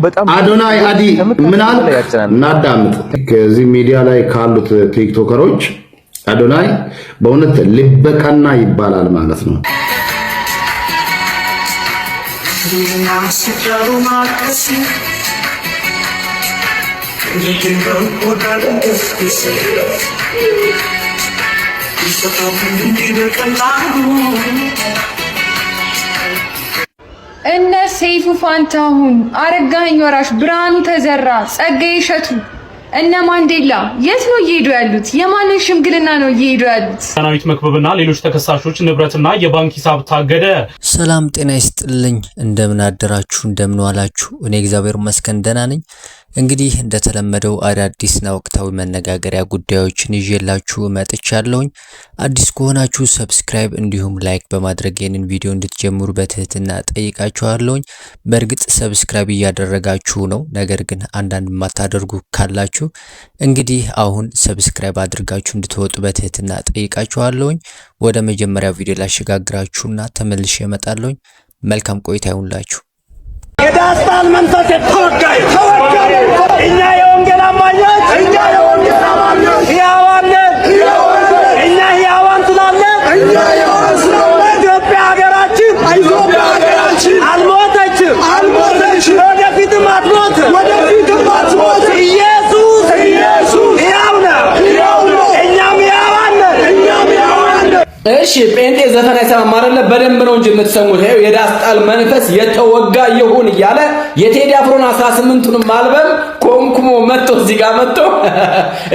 በጣም አዶናይ አዲ ምን አለ እናዳምጥ። ከዚህ ሚዲያ ላይ ካሉት ቲክቶከሮች አዶናይ በእውነት ልበቀና ይባላል ማለት ነው። እነ ሰይፉ ፋንታሁን፣ አረጋኸኝ ወራሽ፣ ብርሃኑ ተዘራ፣ ጸጋዬ እሸቱ እነ ማንዴላ የት ነው እየሄዱ ያሉት? የማንን ሽምግልና ነው እየሄዱ ያሉት? ዳናዊት መክበብና ሌሎች ተከሳሾች ንብረትና የባንክ ሂሳብ ታገደ። ሰላም ጤና ይስጥልኝ። እንደምን አደራችሁ? እንደምን ዋላችሁ? እኔ እግዚአብሔር ይመስገን ደህና ነኝ። እንግዲህ እንደተለመደው አዳዲስና ወቅታዊ መነጋገሪያ ጉዳዮችን ይዤላችሁ መጥቻለሁኝ። አዲስ ከሆናችሁ ሰብስክራይብ እንዲሁም ላይክ በማድረግ ይህንን ቪዲዮ እንድትጀምሩ በትህትና ጠይቃችኋለሁኝ። በእርግጥ ሰብስክራይብ እያደረጋችሁ ነው፣ ነገር ግን አንዳንድ የማታደርጉ ካላችሁ እንግዲህ አሁን ሰብስክራይብ አድርጋችሁ እንድትወጡ በትህትና ጠይቃችኋለሁኝ። ወደ መጀመሪያው ቪዲዮ ላሸጋግራችሁና ተመልሼ እመጣለሁኝ። መልካም ቆይታ ይሁንላችሁ። የዳስታል መንፈስ ተወጋይ እኛ የወንጌል አማኞች ሕያዋንን እኛ ሕያዋን ስላለን ኢትዮጵያ ሀገራችን አልሞተችም፣ ወደፊትም አትሞትም። ኢየሱስ ሕያው ነው፣ እኛም ሕያዋን ነን። እሺ ጴንጤ ዘፈን አይሰማም አይደለ? በደንብ ነው እንጂ የምትሰሙት። ይሄው የዳስጣል መንፈስ የተወጋ ይሁን እያለ የቴዲ አፍሮን 18ቱንም አልበም ኮንኩሞ መጥቶ እዚህ ጋር መጥቶ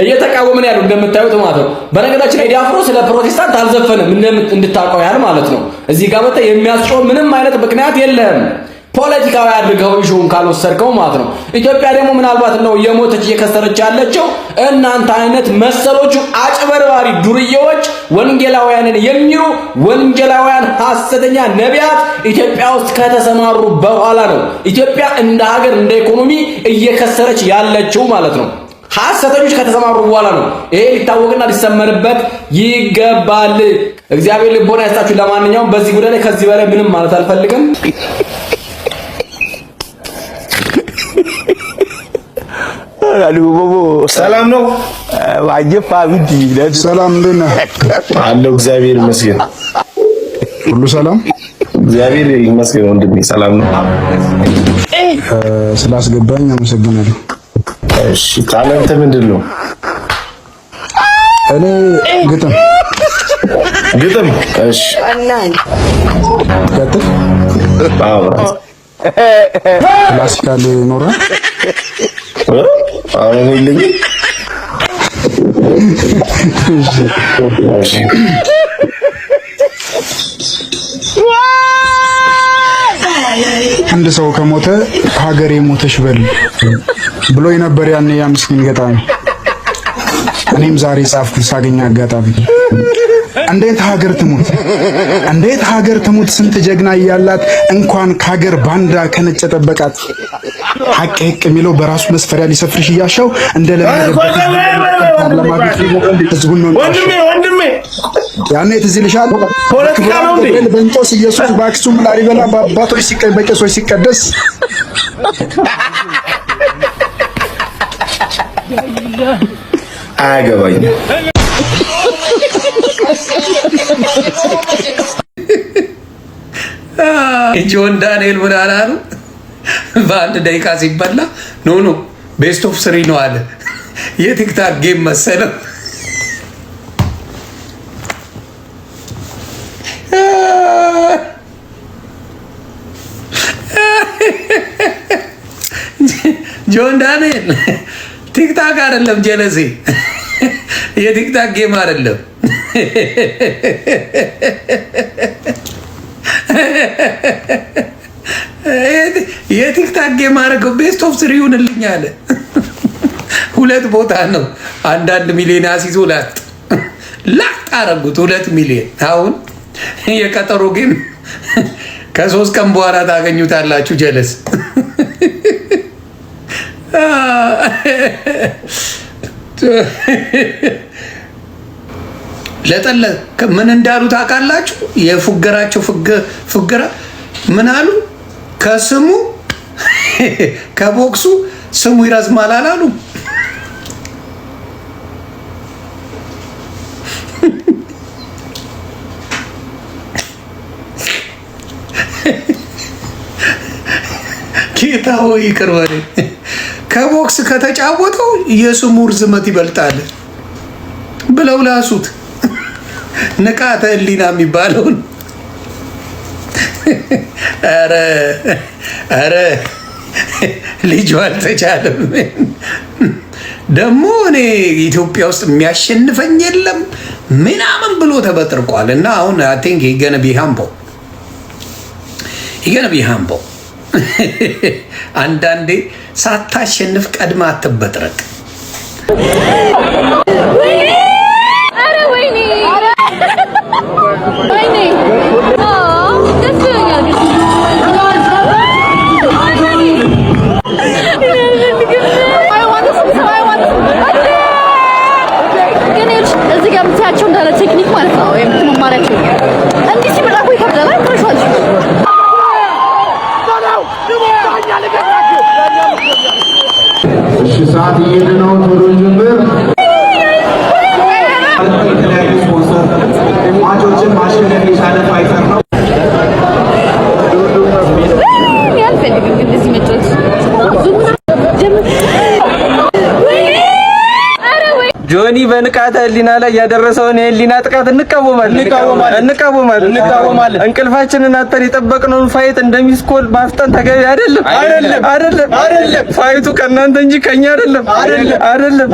እየተቃወመ ነው ያለው እንደምታዩት ማለት ነው። በነገራችን ቴዲ አፍሮ ስለ ፕሮቴስታንት አልዘፈንም እንድታውቀው ያህል ማለት ነው። እዚህ ጋር መጥቶ የሚያስጮህ ምንም አይነት ምክንያት የለም። ፖለቲካዊ አድርገው ይሹን ካልወሰድከው ማለት ነው። ኢትዮጵያ ደግሞ ምናልባት ነው የሞተች እየከሰረች ያለችው እናንተ አይነት መሰሎቹ አጭበርባሪ ዱርዬዎች ወንጌላውያንን የሚሩ ወንጌላውያን ሐሰተኛ ነቢያት ኢትዮጵያ ውስጥ ከተሰማሩ በኋላ ነው ኢትዮጵያ እንደ ሀገር እንደ ኢኮኖሚ እየከሰረች ያለችው ማለት ነው። ሐሰተኞች ከተሰማሩ በኋላ ነው። ይሄ ሊታወቅና ሊሰመርበት ይገባል። እግዚአብሔር ልቦና ያስጣችሁ። ለማንኛውም በዚህ ጉዳይ ላይ ከዚህ በላይ ምንም ማለት አልፈልግም። ሰላም ነው። ዋጀፋ ቢዲ ሰላም እንደና አለው። እግዚአብሔር ይመስገን ሁሉ ሰላም፣ እግዚአብሔር ይመስገን። ወንድሜ ሰላም ነው። ስላስገባኝ አመሰግናለሁ። እሺ ታለንተ ምንድነው? እኔ ግጥም። እሺ ቀጥል። ክላሲካል ኖራ አሁን ይልኝ አንድ ሰው ከሞተ ሀገሬ ሞተሽ በል ብሎ የነበር ያኔ ያ ምስኪን ገጣሚ። እኔም ዛሬ ጻፍኩ ሳገኝ አጋጣሚ። እንዴት ሀገር ትሙት፣ እንዴት ሀገር ትሙት፣ ስንት ጀግና እያላት እንኳን ከሀገር ባንዳ ከነጨ ጠበቃት። ሀቅ የሚለው በራሱ መስፈሪያ ሊሰፍርሽ እያሻው እንደለመደበት ህዝቡን ነው። ወንድሜ ያኔ ትዝ ይልሻል ፖለቲካ ነው እንዴ? በእንጦስ ኢየሱስ በአክሱም ላሊበላ በአባቶች በቄሶች ሲቀደስ አያገባኝም። ጆን ዳንኤል ምን አላሉ? በአንድ ደቂቃ ሲበላ ኖ ቤስት ኦፍ 3 ነው አለ። የቲክታክ ጌም መሰለው። ጆን ዳንኤል ቲክታክ አይደለም ጀለሴ፣ የቲክታክ ጌም አይደለም። የቲክታክ ጌም አደረገው። ቤስት ኦፍ 3 ይሁንልኝ አለ። 2 ቦታ ነው። 1 ሚሊዮን አስይዞ ላጥ አደረጉት። 2 ሚሊዮን። አሁን የቀጠሮ ጌም ከ3 ቀን በኋላ ታገኙታላችሁ። ጀለስ ለጠለ ምን እንዳሉ ታውቃላችሁ? የፉገራቸው ፉገራ ምን አሉ? ከስሙ ከቦክሱ ስሙ ይረዝማል አላሉ። ጌታ ሆይ ይቅር በለኝ። ከቦክስ ከተጫወተው የስሙ ርዝመት ይበልጣል ብለው ላሱት። ንቃተ ህሊና የሚባለውን ኧረ ልጁ አልተቻለም። ደግሞ እኔ ኢትዮጵያ ውስጥ የሚያሸንፈኝ የለም ምናምን ብሎ ተበጥርቋል። እና አሁን አይ ቲንክ ገነ ቢሃምቦ አንዳንዴ ሳታሸንፍ ቀድማ አትበጥረቅ። ቴክኒክ ማለት ነው የምትማራቸው እንዲህ ሲመጣ እኮ ይከብዳል። ሰዓት እየሄደ ነው። ቶሎ ጀምር። የተለያዩ ስፖንሰር ማቾችን ማሸነፍ የቻለ ፋይተር ነው። ያልፈልግም እንደዚህ መጫወት ጆኒ በንቃተ ህሊና ላይ ያደረሰውን የህሊና ጥቃት እንቃወማለን። እንቅልፋችንን አጥተን የጠበቅነውን ፋይት እንደሚስኮል ማፍጠን ተገቢ አይደለም። ፋይቱ ከእናንተ እንጂ ከኛ አይደለም።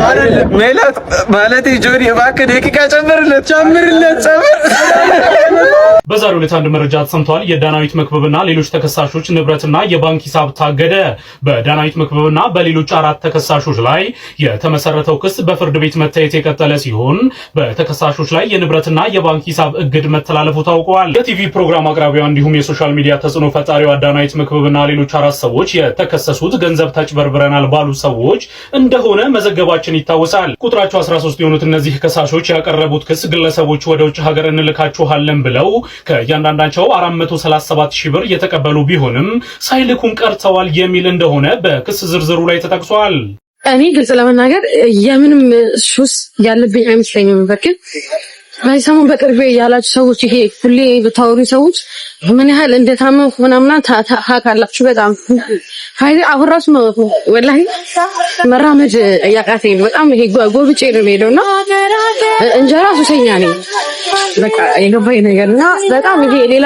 ሜላት ማለቴ ጆኒ እባክህ ደቂቃ ጨምርለት። በዛሬው ዕለት አንድ መረጃ ተሰምቷል። የዳናዊት መክበብና ሌሎች ተከሳሾች ንብረትና የባንክ ሂሳብ ታገደ። በዳናዊት መክበብና በሌሎች 4 ተከሳሾች ላይ የተመሰረተው ክስ በፍርድ ቤት መታየት የቀጠለ ሲሆን በተከሳሾች ላይ የንብረትና የባንክ ሂሳብ እግድ መተላለፉ ታውቋል። የቲቪ ፕሮግራም አቅራቢዋ እንዲሁም የሶሻል ሚዲያ ተጽዕኖ ፈጣሪዋ ዳናዊት መክበብና ሌሎች 4 ሰዎች የተከሰሱት ገንዘብ ተጭበርብረናል ባሉ ሰዎች እንደሆነ መዘገባችን ይታወሳል። ቁጥራቸው 13 የሆኑት እነዚህ ተከሳሾች ያቀረቡት ክስ ግለሰቦች ወደ ውጭ ሀገር እንልካችኋለን ብለው ከእያንዳንዳቸው 437,000 ብር የተቀበሉ ቢሆንም ሳይልኩን ቀርተዋል የሚል እንደሆነ በክስ ዝርዝሩ ላይ ተጠቅሷል። እኔ ግልጽ ለመናገር የምንም ሱስ ያለብኝ አይመስለኝም። በርግጥ በሰሞን በቅርቤ ያላችሁ ሰዎች ይሄ ሁሌ ብታወሩ ሰዎች ምን ያህል እንደታመምኩ ምናምን ታውቃላችሁ። በጣም ሀይል አሁን ራሱ ወላሂ መራመድ ያቃተኝ በጣም ይሄ ጎብጬ ነው የምሄደውና እንጀራ ሱሰኛ ነኝ። በቃ የገባኝ ነገርና በጣም ይሄ ሌላ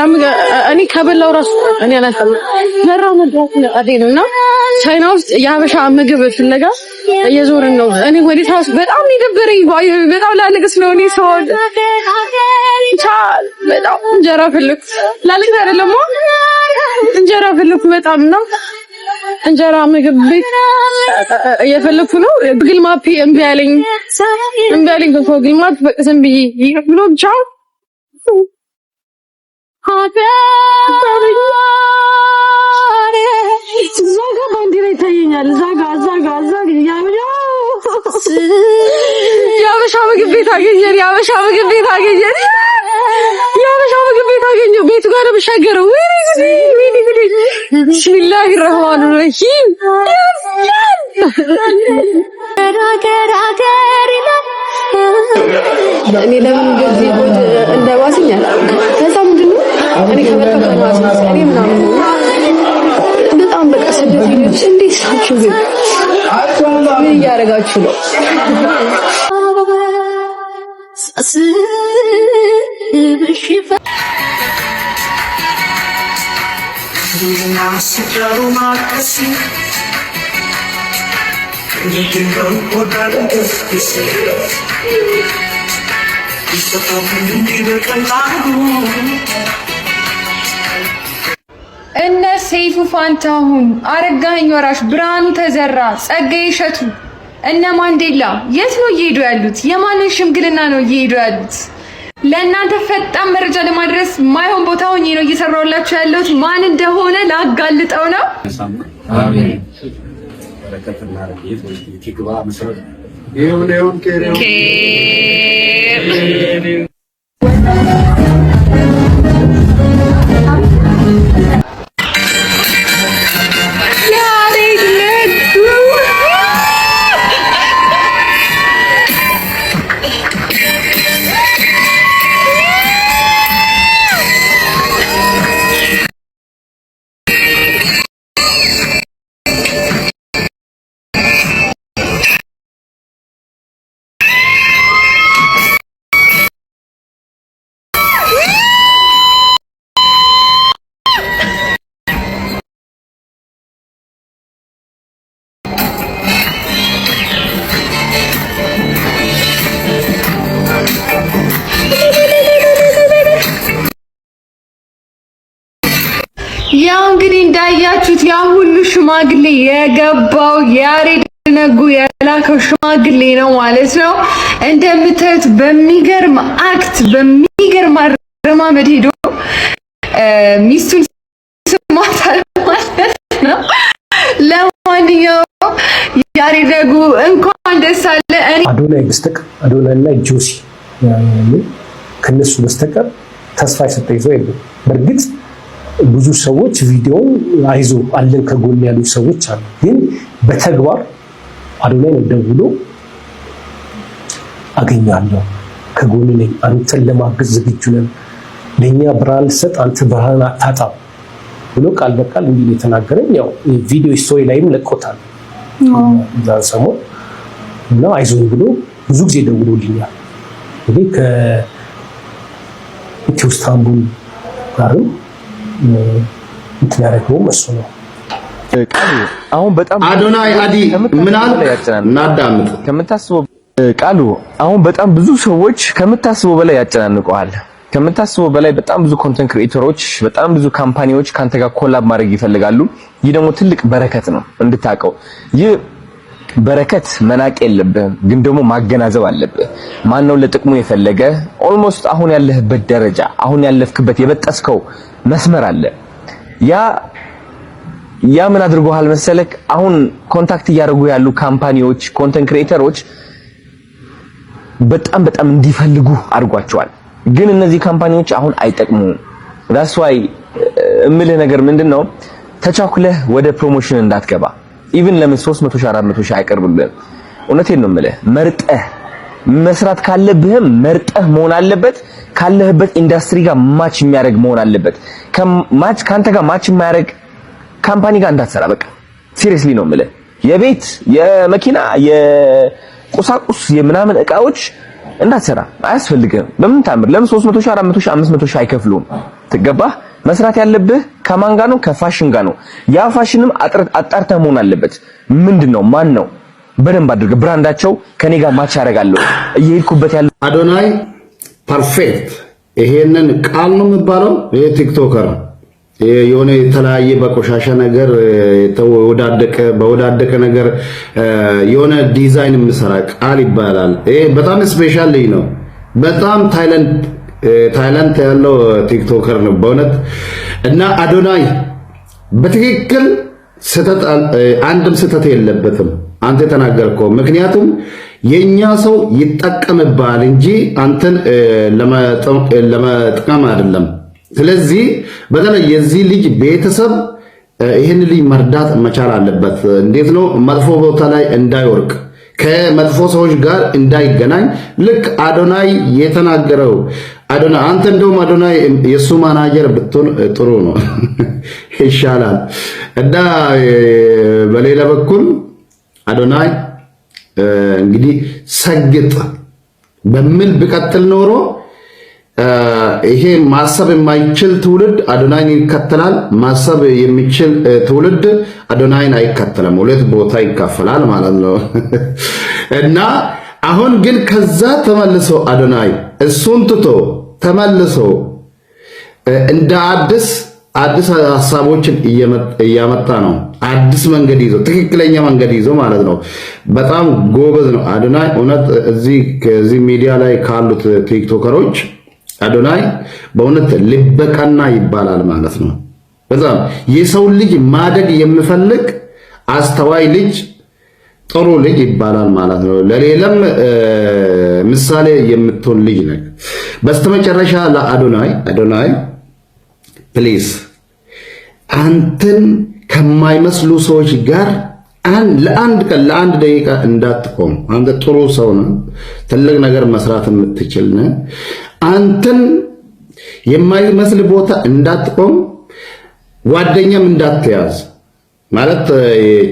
እኔ ከበላው ራሱ እኔ አላውቅም መራመድ ያቃተኝ ነውና ቻይና ውስጥ የሀበሻ ምግብ ፍለጋ እየዞርን ነው። እኔ ወደ ታስ በጣም ይደበረኝ በጣም ላለቅስ ነው እኔ ሰው ቻል በጣም እንጀራ ፍልክ ላለቅስ አይደለም እንጀራ ፍልክ በጣም ነው እንጀራ ምግብ ቤት እየፈለኩ ነው። ጉግል ማፕ እምቢ አለኝ ጉግል ማፕ በቃ ዝም ብዬ ብሎ ብቻ ዛጋ ባንዲራ ይታየኛል። ዛጋ የሀበሻ ምግብ ቤት አገኘን። ቤቱ ጋር በሻገረው ቢስሚላሂ ረህማን ረሂም እኔ ለምን እንደዚህ እንደዋስኛል ከዛ ምንድነው እኔ ከመጣሁ እኔ ምናምን በጣም በቃ ስደተኞች እንዴት ናችሁ ግን ምን እያደረጋችሁ ነው? እነ ሰይፉ ፋንታሁን፣ አረጋኸኝ ወራሽ፣ ብርሃኑ ተዘራ፣ ጸጋዬ እሸቱ እነ ማንዴላ የት ነው እየሄዱ ያሉት? የማንን ሽምግልና ነው እየሄዱ ያሉት? ለእናንተ ፈጣን መረጃ ለማድረስ ማይሆን ቦታ ሆኜ ነው እየሰራሁላችሁ ያለሁት። ማን እንደሆነ ላጋልጠው ነው። አያችሁት? ያ ሁሉ ሽማግሌ የገባው ያሬድ ነጉ የላከው ሽማግሌ ነው ማለት ነው። እንደምታዩት በሚገርም አክት በሚገርም አረማመድ ሄዶ ሚስቱን ስማታል ማለት ነው። ለማንኛውም ያሬድ ነጉ እንኳን ደስ አለ። አዶናይ በስተቀር አዶናይና ጆሲ ከነሱ በስተቀር ተስፋ የሰጠ ይዘው የለም። በእርግጥ ብዙ ሰዎች ቪዲዮውን አይዞ አለን ከጎን ያሉ ሰዎች አሉ። ግን በተግባር አዶናይ ነው ደውሎ አገኛለሁ፣ ከጎን ነኝ፣ አንተን ለማገዝ ዝግጁ ነን፣ ለኛ ብርሃን ሰጥ፣ አንተ ብርሃን አታጣም ብሎ ቃል በቃል እንዲህ የተናገረኝ ያው ቪዲዮ ስቶሪ ላይም ለቆታል ዛን ሰሞን እና አይዞኝ ብሎ ብዙ ጊዜ ደውሎልኛል። እንግዲህ ከኢትዮ ኢስታንቡል ጋርም እንትን ያደረገው እሱ ነው። ቃሉ አሁን በጣም አዶናይ አዲ ምን አለ እናዳምጥ። ከምታስበው ቃሉ አሁን በጣም ብዙ ሰዎች ከምታስበው በላይ ያጨናንቀዋል። ከምታስበው በላይ በጣም ብዙ ኮንተንት ክሪኤተሮች፣ በጣም ብዙ ካምፓኒዎች ካንተ ጋር ኮላብ ማድረግ ይፈልጋሉ። ይህ ደግሞ ትልቅ በረከት ነው እንድታቀው። ይህ በረከት መናቅ የለብህም፣ ግን ደግሞ ማገናዘብ አለብህ። ማነው ለጥቅሙ የፈለገ? ኦልሞስት አሁን ያለህበት ደረጃ፣ አሁን ያለፍክበት የበጠስከው መስመር አለ። ያ ምን አድርጎሃል መሰለክ? አሁን ኮንታክት እያደረጉ ያሉ ካምፓኒዎች፣ ኮንተንት ክሪኤተሮች በጣም እንዲፈልጉ አድርጓቸዋል። ግን እነዚህ ካምፓኒዎች አሁን አይጠቅሙም። that's why እምልህ ነገር ምንድነው? ተቻኩለህ ወደ ፕሮሞሽን እንዳትገባ። ኢቭን ለምን 300 ሺህ 400 ሺህ አይቀርብልህም። እውነቴን ነው የምልህ። መርጠህ መስራት ካለብህም መርጠህ መሆን አለበት። ካለህበት ኢንዱስትሪ ጋር ማች የሚያደርግ መሆን አለበት። ካንተ ጋር ማች የማያደርግ ካምፓኒ ጋር እንዳትሰራ። በቃ ሲሪየስሊ ነው የምልህ። የቤት የመኪና የቁሳቁስ የምናምን እቃዎች እንዳትሰራ አያስፈልግም። በምን ታምር ለምን 300 ሺህ 400 ሺህ 500 ሺህ አይከፍሉም? ትገባህ? መስራት ያለብህ ከማን ጋር ነው? ከፋሽን ጋር ነው። ያ ፋሽንም አጣርተህ መሆን አለበት። ምንድነው? ማን ነው? በደንብ አድርገህ ብራንዳቸው ከኔ ጋር ማች ያደርጋለሁ እየሄድኩበት ያለው አዶናይ ፐርፌክት። ይሄንን ቃል ነው የሚባለው። ይሄ ቲክቶከር የሆነ የተለያየ በቆሻሻ ነገር በወዳደቀ ነገር የሆነ ዲዛይን የሚሰራ ቃል ይባላል። ይሄ በጣም ስፔሻል ልጅ ነው። በጣም ታይላንት ያለው ቲክቶከር ነው በእውነት። እና አዶናይ በትክክል አንድም ስህተት የለበትም አንተ ተናገርከው። ምክንያቱም የኛ ሰው ይጠቀምባል እንጂ አንተን ለመጥቀም አይደለም። ስለዚህ በተለይ የዚህ ልጅ ቤተሰብ ይህን ልጅ መርዳት መቻል አለበት። እንዴት ነው? መጥፎ ቦታ ላይ እንዳይወርቅ፣ ከመጥፎ ሰዎች ጋር እንዳይገናኝ። ልክ አዶናይ የተናገረው አዶናይ አንተ እንደውም አዶናይ የሱ ማናጀር ብትሆን ጥሩ ነው ይሻላል። እና በሌላ በኩል አዶናይ እንግዲህ ሰግጥ በሚል ቢቀጥል ኖሮ ይሄ ማሰብ የማይችል ትውልድ አዶናይን ይከተላል። ማሰብ የሚችል ትውልድ አዶናይን አይከተልም። ሁለት ቦታ ይካፈላል ማለት ነው። እና አሁን ግን ከዛ ተመልሶ አዶናይ እሱን ትቶ ተመልሶ እንደ አዲስ ሐሳቦችን እያመጣ ነው። አዲስ መንገድ ይዞ ትክክለኛ መንገድ ይዞ ማለት ነው። በጣም ጎበዝ ነው አዶናይ። እውነት ከዚህ ሚዲያ ላይ ካሉት ቲክቶከሮች አዶናይ በእውነት ልበቀና ይባላል ማለት ነው። በጣም የሰው ልጅ ማደግ የሚፈልግ አስተዋይ ልጅ፣ ጥሩ ልጅ ይባላል ማለት ነው። ለሌላም ምሳሌ የምትሆን ልጅ ነህ። በስተመጨረሻ ለአዶናይ ፕሊዝ አንተን ከማይመስሉ ሰዎች ጋር ለአንድ ቀን ለአንድ ደቂቃ እንዳትቆም። አንተ ጥሩ ሰው ነህ፣ ትልቅ ነገር መስራት የምትችል ነህ። አንተን የማይመስል ቦታ እንዳትቆም፣ ጓደኛም እንዳትያዝ። ማለት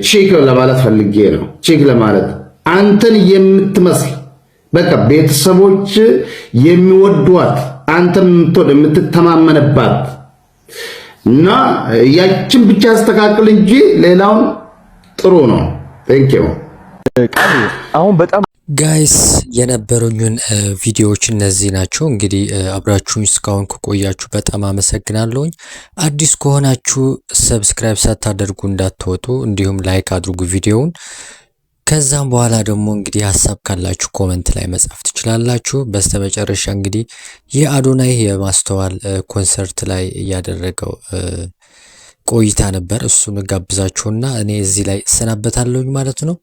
ቺክ ለማለት ፈልጌ ነው። ቺክ ለማለት አንተን የምትመስል በቃ ቤተሰቦች የሚወዷት አንተን የምትተማመንባት እና ያችን ብቻ አስተካክል እንጂ ሌላውን ጥሩ ነው። ቴንክ ዩ። ቃሉ አሁን በጣም ጋይስ የነበሩኝን ቪዲዮዎች እነዚህ ናቸው። እንግዲህ አብራችሁኝ እስካሁን ከቆያችሁ በጣም አመሰግናለሁኝ። አዲስ ከሆናችሁ ሰብስክራይብ ሳታደርጉ እንዳትወጡ፣ እንዲሁም ላይክ አድርጉ ቪዲዮውን። ከዛም በኋላ ደግሞ እንግዲህ ሀሳብ ካላችሁ ኮመንት ላይ መጻፍ ትችላላችሁ። በስተመጨረሻ እንግዲህ የአዶናይ የማስተዋል ኮንሰርት ላይ ያደረገው ቆይታ ነበር። እሱን ጋብዛችሁና እኔ እዚህ ላይ ሰናበታለሁኝ ማለት ነው።